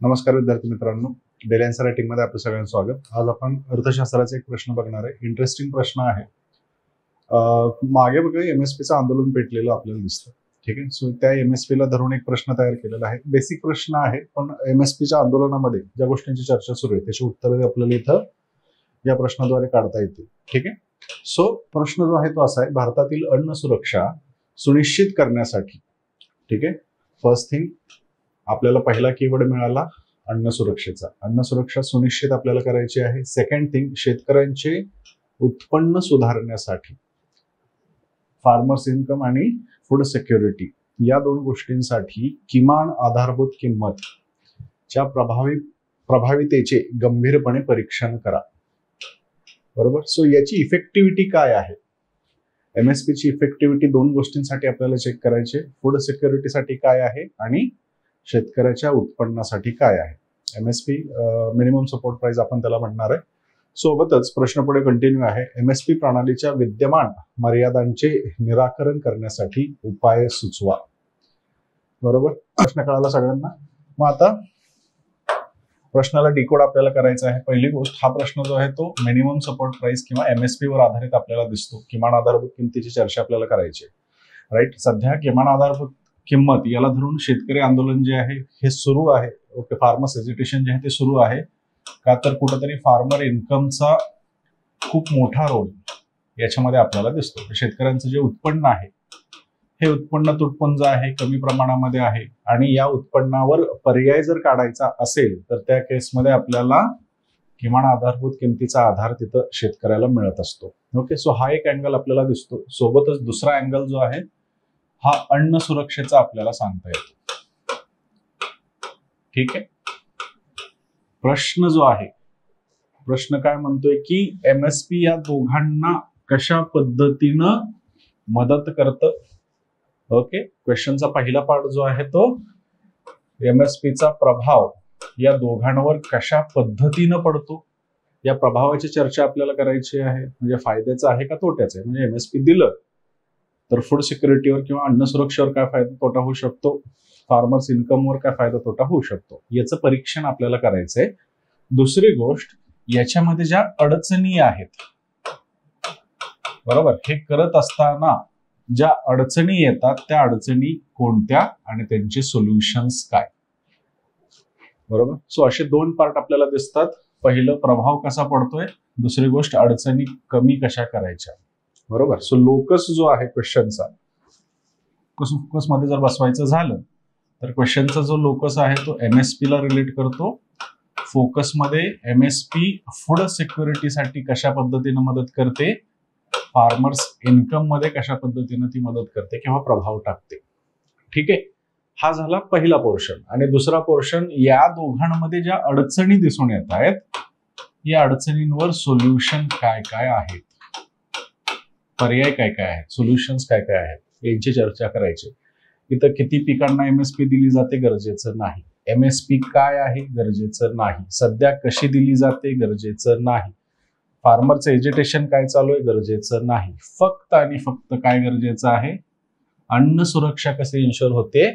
नमस्कार विद्यार्थी मित्रांनो, डेली आन्सर रायटिंग मध्ये आपलं सगळ्यांचं स्वागत. आज आपण अर्थशास्त्राचा एक प्रश्न बघणार आहे. इंटरेस्टिंग प्रश्न आहे. मागे बघा एमएसपीचं आंदोलन पेटलेलं आपल्याला दिसतं. ठीक आहे. सो त्या एमएसपीला धरून एक प्रश्न तयार केलेला आहे. बेसिक प्रश्न आहे, पण एमएसपीच्या आंदोलनामध्ये ज्या गोष्टींची चर्चा सुरू आहे त्याची उत्तरं आपल्याला इथं या प्रश्नाद्वारे काढता येतील. ठीक आहे. सो प्रश्न जो आहे तो असा आहे, भारतातील अन्न सुरक्षा सुनिश्चित करण्यासाठी, ठीक आहे, फर्स्ट थिंग आपल्याला पहिला कीवर्ड मिळाला अन्न सुरक्षेचा. अन्न सुरक्षा सुनिश्चित आपल्याला करायची आहे. सेकंड थिंग, शेतकऱ्यांचे उत्पन्न सुधारण्यासाठी, फार्मर्स इन्कम आणि फूड सिक्युरिटी या दोन गोष्टींसाठी किमान आधारभूत किंमत च्या प्रभावितेचे गंभीरपणे परीक्षण करा. बरोबर. सो याची इफेक्टिव्हिटी काय आहे? एमएसपीची इफेक्टिव्हिटी दोन गोष्टींसाठी आपल्याला चेक करायचे. फूड सिक्युरिटीसाठी काय आहे आणि शेतकऱ्याच्या उत्पन्नासाठी काय आहे. एमएसपी मिनिमम सपोर्ट प्राइस आपण त्याला म्हणणार आहे. सोबतच प्रश्न पुढे कंटिन्यू आहे. एमएसपी प्रणालीच्या विद्यमान मर्यादांचे निराकरण करण्यासाठी उपाय सुचवा. बरोबर. प्रश्न कळाला सगळ्यांना. मग आता प्रश्नाला डिकोड आपल्याला करायचा आहे. पहिली गोष्ट, हा प्रश्न जो आहे तो मिनिमम सपोर्ट प्राइस किंवा एमएसपी वर आधारित आपल्याला दिसतो. किमान आधारभूत किमतीची चर्चा आपल्याला करायची आहे. राईट. सध्या किमान आधारभूत किंमत याला धरून शेतकरी आंदोलन जे आहे हे सुरू आहे. ओके. फार्मर्स एजिटेशन जे आहे ते सुरू आहे. का तर कुठेतरी फार्मर इन्कमचा खूप मोठा रोल याच्यामध्ये आपल्याला दिसतो. शेतकऱ्यांचं जे उत्पन्न आहे हे उत्पन्न तुटपुंज आहे, कमी प्रमाणामध्ये आहे, आणि या उत्पन्नावर पर्याय जर काढायचा असेल तर त्या केसमध्ये आपल्याला किमान आधारभूत किमतीचा आधार तिथं शेतकऱ्याला मिळत असतो. ओके. सो हा एक अँगल आपल्याला दिसतो. सोबतच दुसरा अँगल जो आहे हा अन्न सुरक्षेचा आपल्याला सांगता येतो. ठीक आहे. प्रश्न जो आहे, प्रश्न काय म्हणतोय की एमएसपी या दोघांना कशा पद्धतीनं मदत करतं. ओके. क्वेश्चनचा पहिला पार्ट जो आहे तो एमएसपीचा प्रभाव या दोघांवर कशा पद्धतीनं पडतो या प्रभावाची चर्चा आपल्याला करायची आहे. म्हणजे फायद्याचं आहे का तोट्याचं आहे. म्हणजे एमएसपी दिलं तर फूड सिक्युरिटीवर किंवा अन्न सुरक्षेवर काय फायदा तोटा होऊ शकतो, फार्मर्स इन्कमवर काय फायदा तोटा होऊ शकतो, याचं परीक्षण आपल्याला करायचंय. दुसरी गोष्ट, याच्यामध्ये ज्या अडचणी आहेत, बरोबर, हे करत असताना ज्या अडचणी येतात त्या अडचणी कोणत्या आणि त्यांचे सोल्युशन्स काय. बरोबर. सो असे दोन पार्ट आपल्याला दिसतात. पहिलं, प्रभाव कसा पडतोय. दुसरी गोष्ट, अडचणी कमी कशा करायच्या. बरोबर. सो लोकस जो आहे क्वेश्चनचा, फोकस मध्ये जर बसवायचं झालं तर क्वेश्चनचा जो लोकस आहे तो एमएसपी ला रिलेट करतो. फोकस मध्ये एमएसपी फूड सिक्युरिटीसाठी कशा पद्धतीने मदत करते, फार्मर्स इन्कम मध्ये कशा पद्धतीने ती मदत करते किंवा प्रभाव टाकते. ठीक आहे. हा झाला पहिला पोर्शन. आणि दुसरा पोर्शन, या दोघांमध्ये ज्या अडचणी दिसून येत आहेत या अडचणींवर सोल्युशन काय काय आहेत, पर्याय काय काय आहेत, सोल्युशन्स काय काय आहेत यांची चर्चा करायची. इथं किती पिकांना एमएसपी दिली जाते गरजेचं नाही. एमएसपी काय आहे गरजेचं नाही. सध्या कशी दिली जाते गरजेचं नाही. फार्मरचं एज्युटेशन काय चालू आहे गरजेचं नाही. फक्त आणि फक्त काय गरजेचं आहे, अन्न सुरक्षा कसे इन्शुअर होते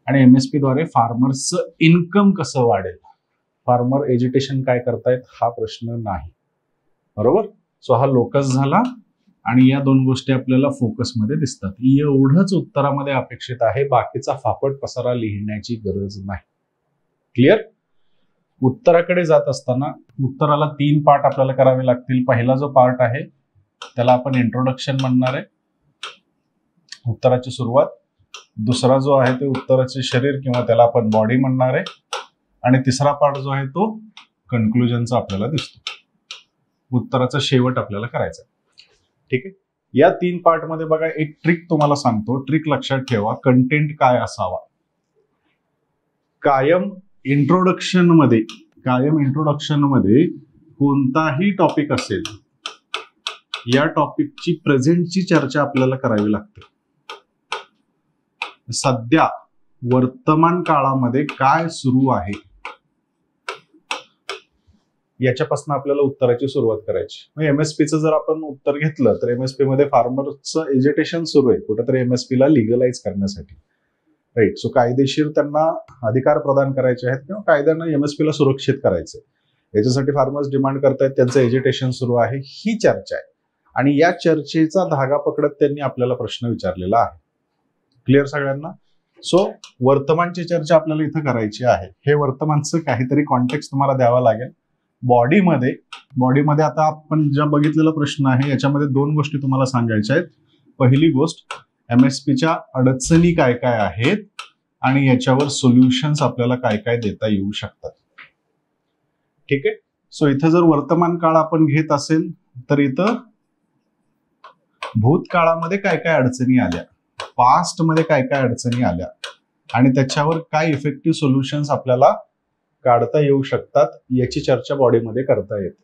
आणि एमएसपी द्वारे फार्मर्सचं इन्कम कसं वाढेल, फार्मर एज्युटेशन काय करतायत हा प्रश्न नाही. बरोबर. सो हा लोकस झाला आणि या दोन गोष्टी आपल्याला फोकसमध्ये दिसतात. एवढंच उत्तरामध्ये अपेक्षित आहे. बाकीचा फापट पसारा लिहिण्याची गरज नाही. क्लिअर. उत्तराकडे जात असताना उत्तराला 3 पार्ट आपल्याला करावे लागतील. पहिला जो पार्ट आहे त्याला आपण इंट्रोडक्शन म्हणणार आहे, उत्तराची सुरुवात. दुसरा जो आहे ते उत्तराचे शरीर किंवा त्याला आपण बॉडी म्हणणार आहे. आणि तिसरा पार्ट जो आहे तो कन्क्लुजनचा आपल्याला दिसतो. उत्तराचा शेवट आपल्याला करायचा. ठीक आहे. या 3 पार्ट मध्ये बघा, एक ट्रिक तुम्हाला सांगतो. ट्रिक लक्षात ठेवा. कंटेंट काय असावा. कायम इंट्रोडक्शन मध्ये कोणताही टॉपिक असेल या टॉपिकची प्रेझेंटची चर्चा आपल्याला करावी लागते. सध्या वर्तमान काळामध्ये काय सुरू आहे याच्यापासून आपल्याला उत्तराची सुरुवात करायची. एमएसपीचं जर आपण उत्तर घेतलं तर एमएसपी मध्ये फार्मरचं एज्युटेशन सुरू आहे कुठेतरी एमएसपी ला लिगलाइज करण्यासाठी. राईट. सो कायदेशीर त्यांना अधिकार प्रदान करायचे आहेत किंवा कायद्यानं एमएसपीला सुरक्षित करायचे, याच्यासाठी फार्मर्स डिमांड करतायत, त्यांचं एजिटेशन सुरू आहे. ही चर्चा आहे आणि या चर्चेचा धागा पकडत त्यांनी आपल्याला प्रश्न विचारलेला आहे. क्लिअर सगळ्यांना? सो वर्तमानची चर्चा आपल्याला इथं करायची आहे. हे वर्तमानचं काहीतरी कॉन्टेक्स्ट तुम्हाला द्यावा लागेल. बॉडीमध्ये आता आपण ज्या बघितलेला प्रश्न आहे याच्यामध्ये दोन गोष्टी तुम्हाला सांगायच्या आहेत. पहिली गोष्ट, एमएसपीच्या अडचणी काय काय आहेत आणि याच्यावर सोल्युशन्स आपल्याला काय काय देता येऊ शकतात. ठीक आहे. सो इथं जर वर्तमान काळ आपण घेत असेल तर इथं भूतकाळामध्ये काय काय अडचणी आल्या, पास्ट मध्ये काय काय अडचणी आल्या आणि त्याच्यावर काय इफेक्टिव्ह सोल्युशन्स आपल्याला काढता येऊ शकतात याची चर्चा बॉडीमध्ये करता येते.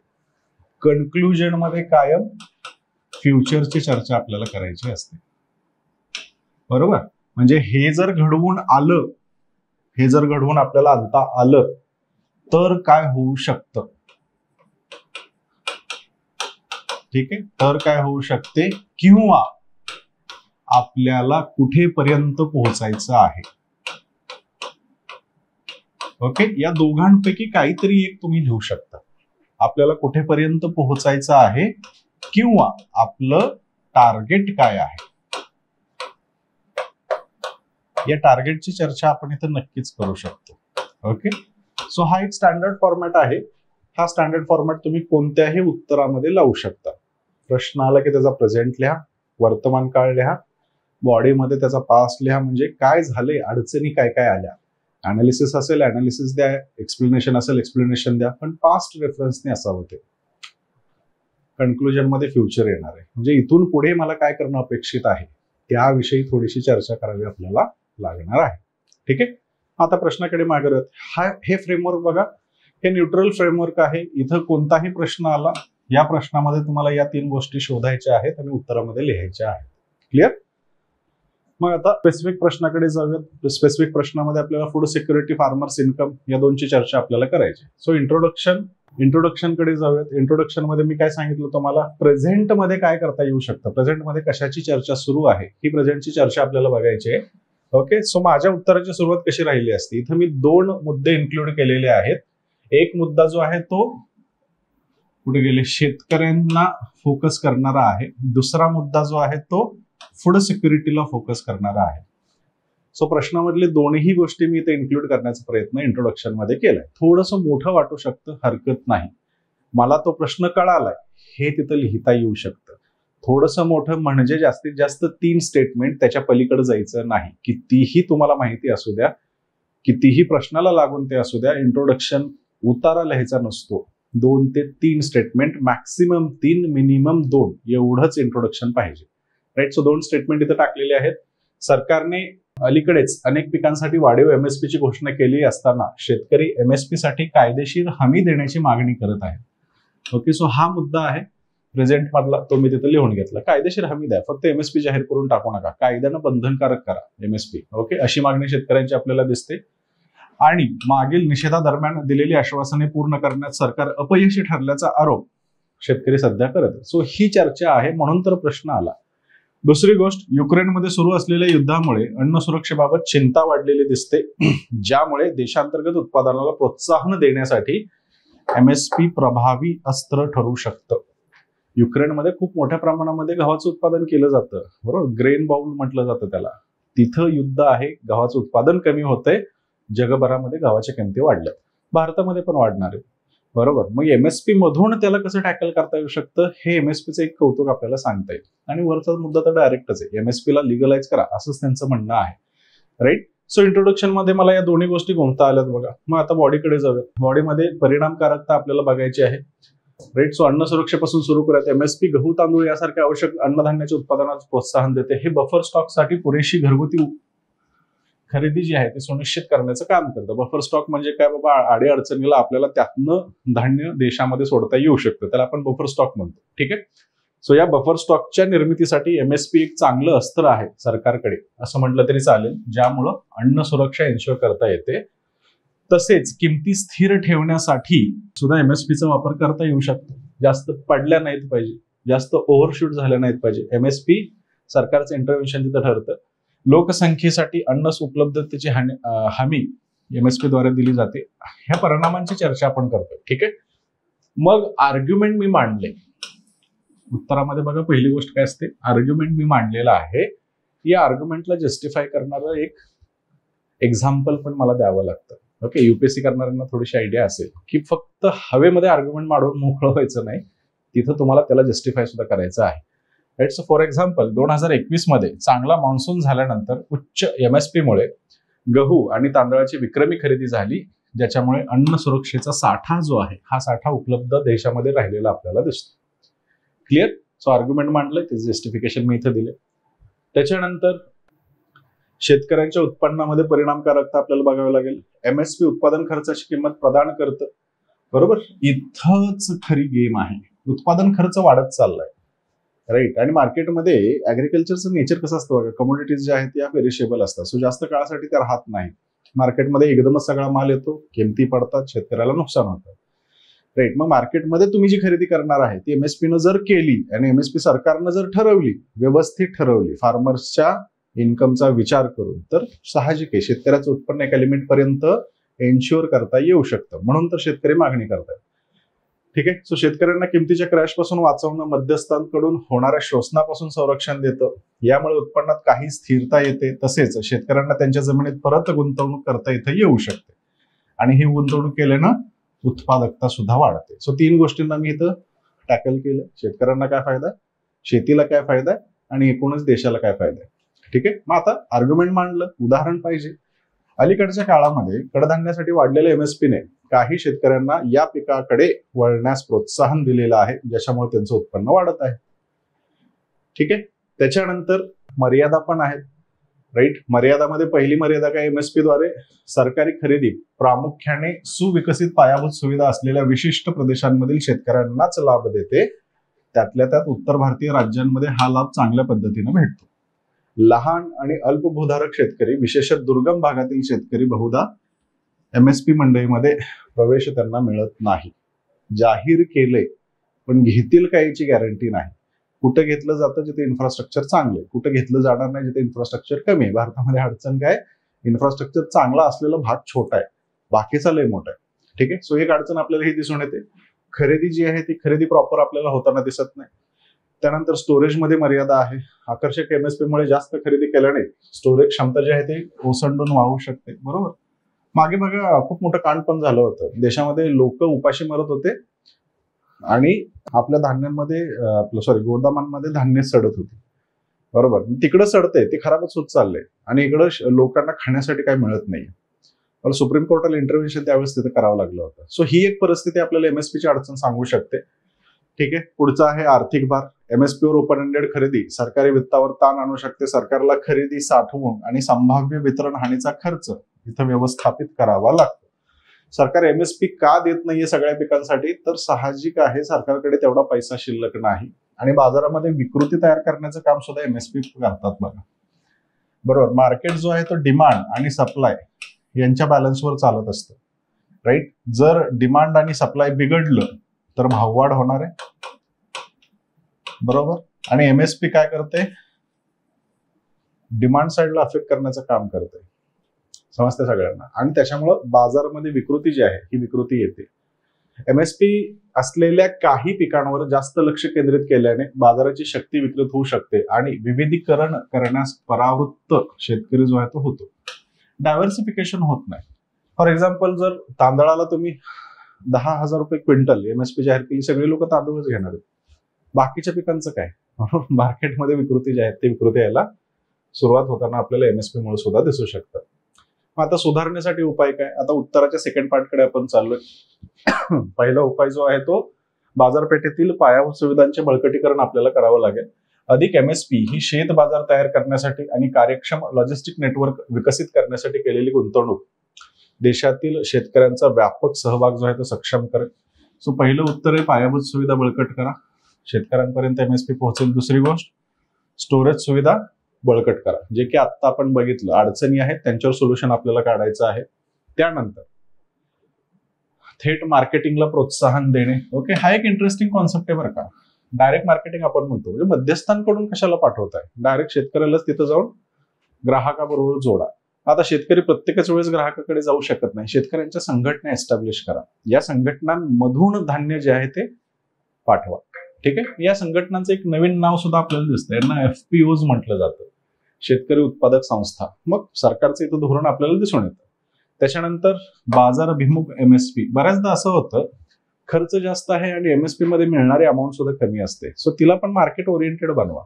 कन्क्लुजन मध्ये कायम फ्युचरची चर्चा आपल्याला करायची असते. बरोबर? म्हणजे हे जर घडवून आपल्याला आणता आलं तर काय होऊ शकतं. ठीक आहे. तर काय होऊ शकते किंवा आपल्याला कुठेपर्यंत पोहोचायचं आहे. ओके. या दोघांपैकी काहीतरी एक तुम्ही लिहू शकता. आपल्याला कुठेपर्यंत पोहोचायचं आहे किंवा आपलं टार्गेट काय आहे. या टार्गेटची चर्चा आपण इथं नक्कीच करू शकतो. ओके. सो हा एक स्टँडर्ड फॉर्मॅट आहे. हा स्टँडर्ड फॉर्मॅट तुम्ही कोणत्याही उत्तरामध्ये लावू शकता. प्रश्न आला की त्याचा प्रेझेंट लिहा, वर्तमान काळ लिहा, बॉडीमध्ये त्याचा पास्ट लिहा, म्हणजे काय झाले, अडचणी काय काय आल्या. अनालिसिस असेल अनालिसिस द्या, एक्सप्लेनेशन असेल एक्सप्लेनेशन द्या, पण पास्ट रेफरन्सने असावं ते. कन्क्लुजन मध्ये फ्युचर येणार आहे, म्हणजे इथून पुढे मला काय करणं अपेक्षित आहे त्याविषयी थोडीशी चर्चा करावी आपल्याला लागणार आहे. ठीक आहे. आता प्रश्नाकडे मागरत हे फ्रेमवर्क बघा, हे न्यूट्रल फ्रेमवर्क आहे. इथं कोणताही प्रश्न आला, या प्रश्नामध्ये तुम्हाला या तीन गोष्टी शोधायच्या आहेत आणि उत्तरामध्ये लिहायच्या आहेत. क्लिअर? मग आता स्पेसिफिक प्रश्नाकडे जाऊयात. स्पेसिफिक प्रश्नामध्ये आपल्याला फूड सिक्युरिटी, फार्मर्स इन्कम या दोनची चर्चा आपल्याला करायची. सो इंट्रोडक्शन कडे जाऊयात. इंट्रोडक्शन मध्ये मी काय सांगितलं तुम्हाला, प्रेझेंट मध्ये काय करता येऊ शकतं, प्रेझेंट मध्ये कशाची चर्चा सुरू आहे, ही प्रेझेंटची चर्चा आपल्याला बघायची आहे. ओके. सो माझ्या उत्तराची सुरुवात कशी राहिली असती, इथं मी दोन मुद्दे इन्क्लूड केलेले आहेत. एक मुद्दा जो आहे तो कुठे गेले, शेतकऱ्यांना फोकस करणारा आहे. दुसरा मुद्दा जो आहे तो फूड सिक्युरिटीला फोकस करणारा आहे. सो प्रश्नामधले दोन्ही गोष्टी मी इथे इन्क्लूड करण्याचा प्रयत्न इंट्रोडक्शन मध्ये केलाय. थोडंसं मोठं वाटू शकतं, हरकत नाही. मला तो प्रश्न कळालाय हे तिथं लिहिता येऊ शकतं. थोडंसं मोठं म्हणजे जास्तीत जास्त 3 स्टेटमेंट, त्याच्या पलीकडे जायचं नाही. कितीही तुम्हाला माहिती असू द्या, कितीही प्रश्नाला लागून ते असू द्या, इंट्रोडक्शन उतारा लिहायचा नसतो. 2 ते 3 स्टेटमेंट, मॅक्सिमम 3, मिनिमम 2 एवढंच इंट्रोडक्शन पाहिजे. राईट. सो 2 स्टेटमेंट इथे टाकलेले आहेत. सरकारने अलीकडेच अनेक पिकांसाठी वाढीव एमएसपीची घोषणा केली असताना शेतकरी एमएसपी साठी कायदेशीर हमी देण्याची मागणी करत आहेत. ओके. सो हा मुद्दा आहे प्रेझेंट मधला, तो मी तिथे लिहून घेतला. कायदेशीर हमी द्या, फक्त एमएसपी जाहीर करून टाकू नका, कायद्यानं बंधनकारक करा एमएसपी. ओके. अशी मागणी शेतकऱ्यांची आपल्याला दिसते. आणि मागील निषेधादरम्यान दिलेली आश्वासने पूर्ण करण्यात सरकार अपयशी ठरल्याचा आरोप शेतकरी सध्या करत. सो ही चर्चा आहे, म्हणून तर प्रश्न आला. दुसरी गोष्ट, युक्रेनमध्ये सुरू असलेल्या युद्धामुळे अन्न सुरक्षेबाबत चिंता वाढलेली दिसते, ज्यामुळे देशांतर्गत उत्पादनाला प्रोत्साहन देण्यासाठी एमएसपी प्रभावी अस्त्र ठरू शकतं. युक्रेनमध्ये खूप मोठ्या प्रमाणामध्ये गव्हाचं उत्पादन केलं जातं. बरोबर, ग्रेन बाउल म्हटलं जातं त्याला. तिथं युद्ध आहे, गव्हाचं उत्पादन कमी होतंय, जगभरामध्ये गव्हाच्या किमती वाढल्या, भारतामध्ये पण वाढणार आहे. बरोबर. मग एमएसपी मधून त्याला कसं टॅकल करता येऊ शकतं, हे एमएसपीचं एक कौतुक आपल्याला सांगता येईल. आणि वरचा मुद्दा तर डायरेक्टच आहे, एमएसपीला लिगलाइज करा असंच त्यांचं म्हणणं आहे. राईट. सो इंट्रोडक्शन मध्ये मला या दोन्ही गोष्टी कोणत्या आल्यात बघा. मग आता बॉडीकडे जाऊयात. बॉडीमध्ये परिणामकारकता आपल्याला बघायची आहे. राईट. सो अन्न सुरक्षेपासून सुरू करूयात. एमएसपी गहू, तांदूळ यासारख्या आवश्यक अन्नधान्याच्या उत्पादनास प्रोत्साहन देते. हे बफर स्टॉक साठी पुरेशी घरगुती खरेदी जी आहे ती सुनिश्चित करण्याचं काम करतं. बफर स्टॉक म्हणजे काय बाबा, आडी अडचणीला आपल्याला त्यातनं धान्य देशामध्ये सोडता येऊ शकतं, त्याला आपण बफर स्टॉक म्हणतो. ठीक आहे. सो या बफर स्टॉकच्या निर्मितीसाठी एमएसपी एक चांगलं अस्त्र आहे सरकारकडे, असं म्हटलं तरी चालेल, ज्यामुळं अन्न सुरक्षा एन्श्योर करता येते. तसेच किमती स्थिर ठेवण्यासाठी सुद्धा एमएसपीचा वापर करता येऊ शकतो. जास्त पडल्या नाहीत पाहिजे, जास्त ओव्हरशूट झाल्या नाहीत पाहिजे. एमएसपी सरकारचं इंटरव्हेन्शन तिथं ठरतं. लोकसंख्येसाठी अन्न उपलब्धतेची हमी एमएसपी द्वारे दिली जाते. ह्या परिणामांची चर्चा आपण करतोय. ठीक आहे. मग आर्ग्युमेंट मी मांडले. उत्तरामध्ये बघा पहिली गोष्ट काय असते, आर्ग्युमेंट मी मांडलेला आहे. या आर्ग्युमेंटला जस्टिफाय करणारं एक एक्झाम्पल पण मला द्यावं लागतं. ओके, युपीएससी करणाऱ्यांना थोडीशी आयडिया असेल की फक्त हवेमध्ये आर्ग्युमेंट मांडून मोकळं व्हायचं नाही, तिथं तुम्हाला त्याला जस्टिफाय सुद्धा करायचं आहे. राईट. सो फॉर एक्झाम्पल 2021 मध्ये चांगला मान्सून झाल्यानंतर उच्च एमएसपी-मुळे गहू आणि तांदळाची विक्रमी खरेदी झाली, ज्याच्यामुळे अन्न सुरक्षेचा साठा जो आहे हा साठा उपलब्ध देशामध्ये राहिलेला आपल्याला दिसतो. क्लिअर. सो आर्ग्युमेंट मांडलंय, त्याचं जस्टिफिकेशन मी इथे दिले. त्याच्यानंतर शेतकऱ्यांच्या उत्पन्नामध्ये परिणामकारकता आपल्याला बघावी लागेल. एमएसपी उत्पादन खर्चाची किंमत प्रदान करतं. बरोबर. इथंच खरी गेम आहे. उत्पादन खर्च वाढत चाललाय. राईट. आणि मार्केटमध्ये ऍग्रिकल्चरचं नेचर कसं असतं बघा, कमोडिटीज ज्या आहेत या पेरिशेबल असतात. सो जास्त काळासाठी त्या राहत नाहीत. मार्केटमध्ये एकदमच सगळा माल येतो, किमती पडतात, शेतकऱ्याला नुकसान होतं. राईट. मग मार्केटमध्ये तुम्ही जी खरेदी करणार आहे ती एमएसपी न जर केली आणि एमएसपी सरकारनं जर ठरवली, व्यवस्थित ठरवली, फार्मर्सच्या इन्कमचा विचार करून, तर साहजिक आहे शेतकऱ्याचं उत्पन्न एका लिमिट पर्यंत एन्श्युअर करता येऊ शकतं. म्हणून तर शेतकरी मागणी करतात. ठीक आहे. सो शेतकऱ्यांना किमतीच्या क्रॅश पासून वाचवणं, मध्यस्थांकडून होणाऱ्या शोषणापासून संरक्षण देतं. यामुळे उत्पन्नात काही स्थिरता येते. तसेच शेतकऱ्यांना त्यांच्या जमिनीत परत गुंतवणूक करता इथं येऊ शकते. आणि ही गुंतवणूक केल्यानं उत्पादकता सुद्धा वाढते. सो 3 गोष्टींना मी इथं टॅकल केलं. शेतकऱ्यांना काय फायदा, शेतीला काय फायदा आणि एकूणच देशाला काय फायदा. ठीक आहे. मग आता आर्ग्युमेंट मांडलं, उदाहरण पाहिजे. अलीकडच्या काळामध्ये कडधान्यासाठी वाढलेल्या एमएसपीने काही शेतकऱ्यांना या पिकाकडे वळण्यास प्रोत्साहन दिलेलं आहे, ज्याच्यामुळे त्यांचं उत्पन्न वाढत आहे. ठीक आहे. त्याच्यानंतर मर्यादा पण आहेत. राईट. मर्यादामध्ये पहिली मर्यादा काय, एमएसपी द्वारे सरकारी खरेदी प्रामुख्याने सुविकसित पायाभूत सुविधा असलेल्या विशिष्ट प्रदेशांमधील शेतकऱ्यांनाच लाभ देते. त्यातल्या त्यात उत्तर भारतीय राज्यांमध्ये हा लाभ चांगल्या पद्धतीने भेटतो. लहान आणि अल्पभूधारक शेतकरी, विशेषतः दुर्गम भागातील शेतकरी बहुधा एमएसपी मंडईमध्ये प्रवेश त्यांना मिळत नाही. जाहीर केले पण घेतील का याची गॅरंटी नाही. कुठं घेतलं जातं जिथे इन्फ्रास्ट्रक्चर चांगले, कुठं घेतलं जाणार नाही जिथे इन्फ्रास्ट्रक्चर कमी आहे. भारतामध्ये अडचण काय, इन्फ्रास्ट्रक्चर चांगला असलेला भाग छोटा आहे, बाकीचा लय मोठा आहे. ठीक आहे. सो एक अडचण आपल्याला ही दिसून येते, खरेदी जी आहे ती खरेदी प्रॉपर आपल्याला होताना दिसत नाही. त्यानंतर स्टोरेजमध्ये मर्यादा आहे. आकर्षक एमएसपी-मुळे जास्त खरेदी केल्याने स्टोरेज क्षमता जी आहे ती ओसंडून वाहू शकते. बरोबर. मागे बघा खूप मोठं कांड पण झालं होतं. देशामध्ये लोक उपाशी मरत होते आणि आपल्या धान्यांमध्ये गोदामांमध्ये धान्य सडत होती. बरोबर. तिकडं सडतंय, ते खराबच होत चाललंय आणि इकडं लोकांना खाण्यासाठी काय मिळत नाही. मला सुप्रीम कोर्टाला इंटरव्हेन्शन त्यावेळेस तिथे करावं लागलं होतं. सो ही एक परिस्थिती आपल्याला एमएसपीची अडचण सांगू शकते. ठीक आहे. पुढचा आहे आर्थिक भार. एमएसपीवर ओपन एंडेड खरेदी सरकारी वित्तावर ताण आणू शकते. सरकारला खरेदी, साठवून आणि संभाव्य वितरण हानीचा खर्च इथं व्यवस्थापित करावा लागतो. सरकार एमएसपी का देत नाहीये सगळ्या पिकांसाठी, तर साहजिक आहे सरकारकडे तेवढा पैसा शिल्लक नाही आणि बाजारामध्ये विकृती तयार करण्याचं काम सुद्धा एमएसपी करतात बघा. बरोबर. मार्केट जो आहे तो डिमांड आणि सप्लाय यांच्या बॅलन्सवर चालत असतं. राईट. जर डिमांड आणि सप्लाय बिघडलं तर भाववाढ होणार आहे. बरोबर. आणि एमएसपी काय करते, डिमांड साईडला अफेक्ट करण्याचं काम करते. समजते सगळ्यांना. आणि त्याच्यामुळं बाजारामध्ये विकृती जी आहे ही विकृती येते. एमएसपी असलेल्या काही पिकांवर जास्त लक्ष केंद्रित केल्याने बाजाराची शक्ती विकृत होऊ शकते आणि विविधीकरण करण्यास परावृत्त शेतकरी जो आहे तो होतो. डायव्हर्सिफिकेशन होत नाही. फॉर एक्झाम्पल, जर तांदळाला तुम्ही 10,000 रुपये क्विंटल एमएसपी जाहीर केली, सगळे लोक तांदूळच घेणार आहेत. बाकीच्या पिकांचं काय, मार्केटमध्ये विकृती जी आहे ती विकृती यायला सुरुवात होताना आपल्याला एमएसपी मुळे सुद्धा दिसू शकतात. मग आता सुधारण्यासाठी उपाय काय, आता उत्तराच्या सेकंड पार्टकडे आपण चाललोय. पहिला उपाय जो आहे तो बाजारपेठेतील पायाभूत सुविधांचे बळकटीकरण आपल्याला करावं लागेल. अधिक एमएसपी ही शेत बाजार तयार करण्यासाठी आणि कार्यक्षम लॉजिस्टिक नेटवर्क विकसित करण्यासाठी केलेली गुंतवणूक देशातील शेतकऱ्यांचा व्यापक सहभाग जो आहे तो सक्षम करेल. सो पहिलं उत्तर आहे पायाभूत सुविधा बळकट करा, शेतकऱ्यांपर्यंत एमएसपी पोहोचेल. दुसरी गोष्ट, स्टोरेज सुविधा बळकट करा. जे की आता आपण बघितलं अडचणी आहेत त्यांच्यावर सोल्युशन आपल्याला काढायचं आहे. त्यानंतर थेट मार्केटिंगला प्रोत्साहन देणे. ओके. हा एक इंटरेस्टिंग कॉन्सेप्ट आहे बरं का. डायरेक्ट मार्केटिंग आपण म्हणतो, म्हणजे मध्यस्थांकडून कशाला पाठवताय, डायरेक्ट शेतकऱ्यालाच तिथं जाऊन ग्राहकाबरोबर जोडा. आता शेतकरी प्रत्येकच वेळेस ग्राहकाकडे जाऊ शकत नाही. शेतकऱ्यांच्या संघटना एस्टॅब्लिश करा. या संघटनांमधून धान्य जे आहे ते पाठवा. ठीक आहे. या संघटनांचं एक नवीन नाव सुद्धा आपल्याला दिसतं. यांना FPOs म्हटलं जातं, शेतकरी उत्पादक संस्था. मग सरकारचं इथं धोरण आपल्याला दिसून येतं. त्याच्यानंतर बाजाराभिमुख MSP. बऱ्याचदा असं होतं, खर्च जास्त आहे आणि MSP मध्ये मिळणारी अमाऊंट सुद्धा कमी असते. सो तिला पण मार्केट ओरिएंटेड बनवा.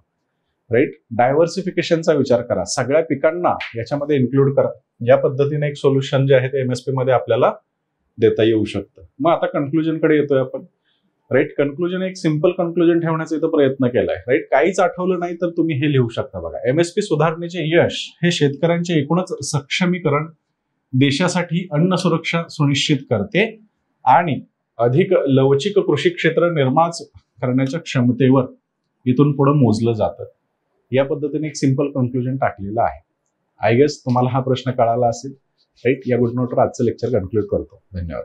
राईट. डायव्हर्सिफिकेशनचा विचार करा. सगळ्या पिकांना याच्यामध्ये इन्क्लूड करा. या पद्धतीने एक सोल्युशन जे आहे ते MSP मध्ये आपल्याला देता येऊ शकतं. मग आता कन्क्लुजनकडे येतोय आपण. राईट. कन्क्लुजन एक सिंपल कन्क्लुजन ठेवण्याचा इथं प्रयत्न केलाय. राईट. काहीच आठवलं नाही तर तुम्ही हे लिहू शकता बघा. MSP सुधारणेचे यश हे शेतकऱ्यांचे एकूणच सक्षमीकरण, देशासाठी अन्न सुरक्षा सुनिश्चित करते आणि अधिक लवचिक कृषी क्षेत्र निर्माण करण्याच्या क्षमतेवर इथून पुढे मोजलं जातं. या पद्धतीने एक सिंपल कन्क्लुजन टाकलेलं आहे. आय गेस तुम्हाला हा प्रश्न कळाला असेल. राईट. या गुड नोटवर आजचं लेक्चर कन्क्लूड करतो. धन्यवाद.